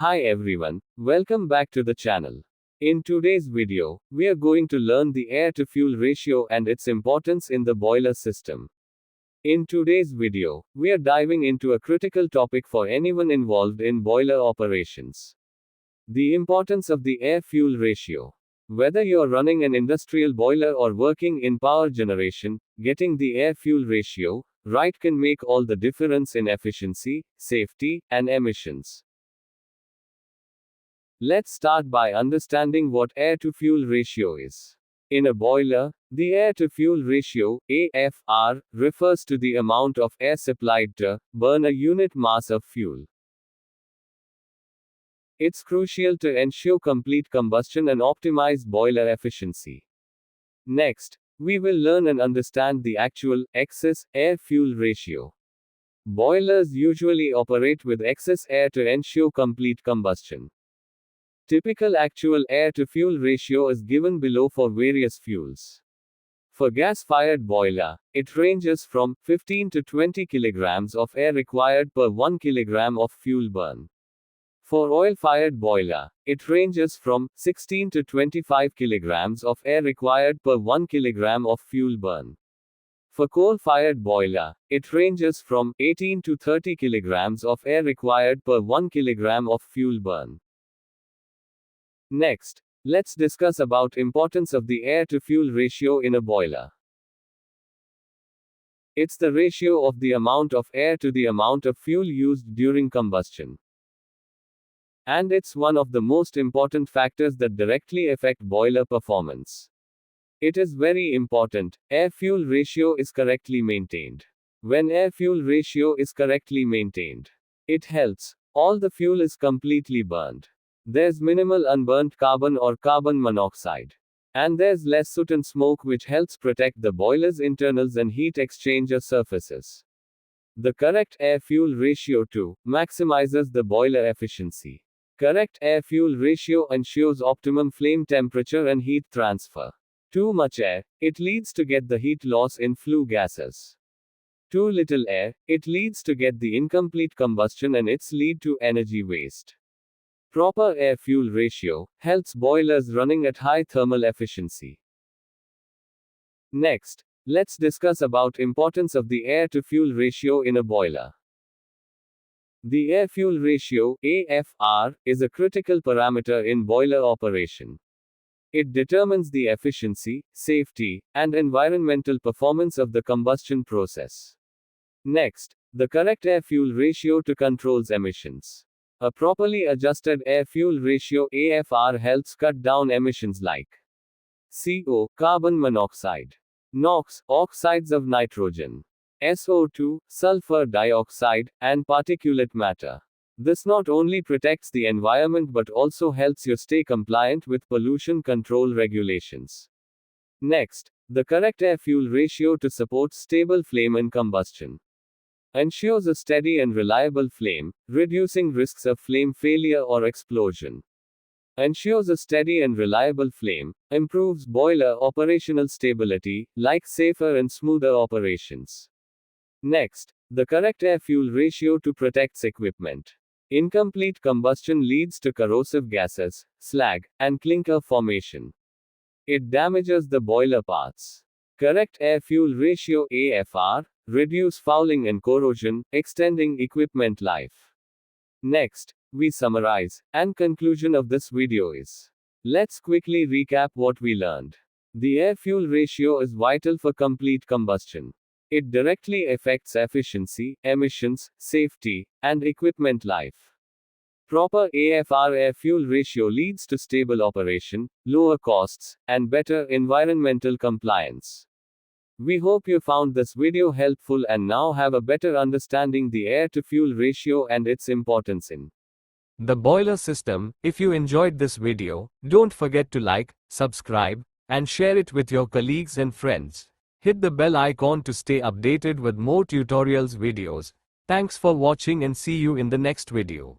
Hi everyone, welcome back to the channel. In today's video, we are going to learn the air-to-fuel ratio and its importance in the boiler system. In today's video, we are diving into a critical topic for anyone involved in boiler operations. The importance of the air-fuel ratio. Whether you're running an industrial boiler or working in power generation, getting the air-fuel ratio right can make all the difference in efficiency, safety, and emissions. Let's start by understanding what air-to-fuel ratio is. In a boiler, the air-to-fuel ratio, AFR, refers to the amount of air supplied to burn a unit mass of fuel. It's crucial to ensure complete combustion and optimize boiler efficiency. Next, we will learn and understand the actual, excess, air-fuel ratio. Boilers usually operate with excess air to ensure complete combustion. Typical actual air-to-fuel ratio is given below for various fuels. For gas-fired boiler, it ranges from 15 to 20 kilograms of air required per 1 kilogram of fuel burn. For oil-fired boiler, it ranges from 16 to 25 kilograms of air required per 1 kilogram of fuel burn. For coal-fired boiler, it ranges from 18 to 30 kilograms of air required per 1 kilogram of fuel burn. Next, let's discuss about importance of the air-to-fuel ratio in a boiler. It's the ratio of the amount of air to the amount of fuel used during combustion. And it's one of the most important factors that directly affect boiler performance. It is very important, air-fuel ratio is correctly maintained. When air-fuel ratio is correctly maintained, it helps. All the fuel is completely burned. There's minimal unburnt carbon or carbon monoxide. And there's less soot and smoke, which helps protect the boiler's internals and heat exchanger surfaces. The correct air-fuel ratio too maximizes the boiler efficiency. Correct air-fuel ratio ensures optimum flame temperature and heat transfer. Too much air, it leads to get the heat loss in flue gases. Too little air, it leads to get the incomplete combustion and it's lead to energy waste. Proper air-fuel ratio helps boilers running at high thermal efficiency. Next, let's discuss about importance of the air-to-fuel ratio in a boiler. The air-fuel ratio, AFR, is a critical parameter in boiler operation. It determines the efficiency, safety, and environmental performance of the combustion process. Next, the correct air-fuel ratio to controls emissions. A properly adjusted air-fuel ratio, AFR, helps cut down emissions like CO, carbon monoxide, NOx, oxides of nitrogen, SO2, sulfur dioxide, and particulate matter. This not only protects the environment but also helps you stay compliant with pollution control regulations. Next, the correct air-fuel ratio to support stable flame and combustion. Ensures a steady and reliable flame, reducing risks of flame failure or explosion. Ensures a steady and reliable flame, improves boiler operational stability, like safer and smoother operations. Next, the correct air-fuel ratio to protects equipment. Incomplete combustion leads to corrosive gases, slag, and clinker formation. It damages the boiler parts. Correct air-fuel ratio, AFR, reduce fouling and corrosion, extending equipment life. Next, we summarize, and conclusion of this video is. Let's quickly recap what we learned. The air-fuel ratio is vital for complete combustion. It directly affects efficiency, emissions, safety, and equipment life. Proper AFR air-fuel ratio leads to stable operation, lower costs, and better environmental compliance. We hope you found this video helpful and now have a better understanding the air-to-fuel ratio and its importance in the boiler system. If you enjoyed this video, don't forget to like, subscribe, and share it with your colleagues and friends. Hit the bell icon to stay updated with more tutorials videos. Thanks for watching and see you in the next video.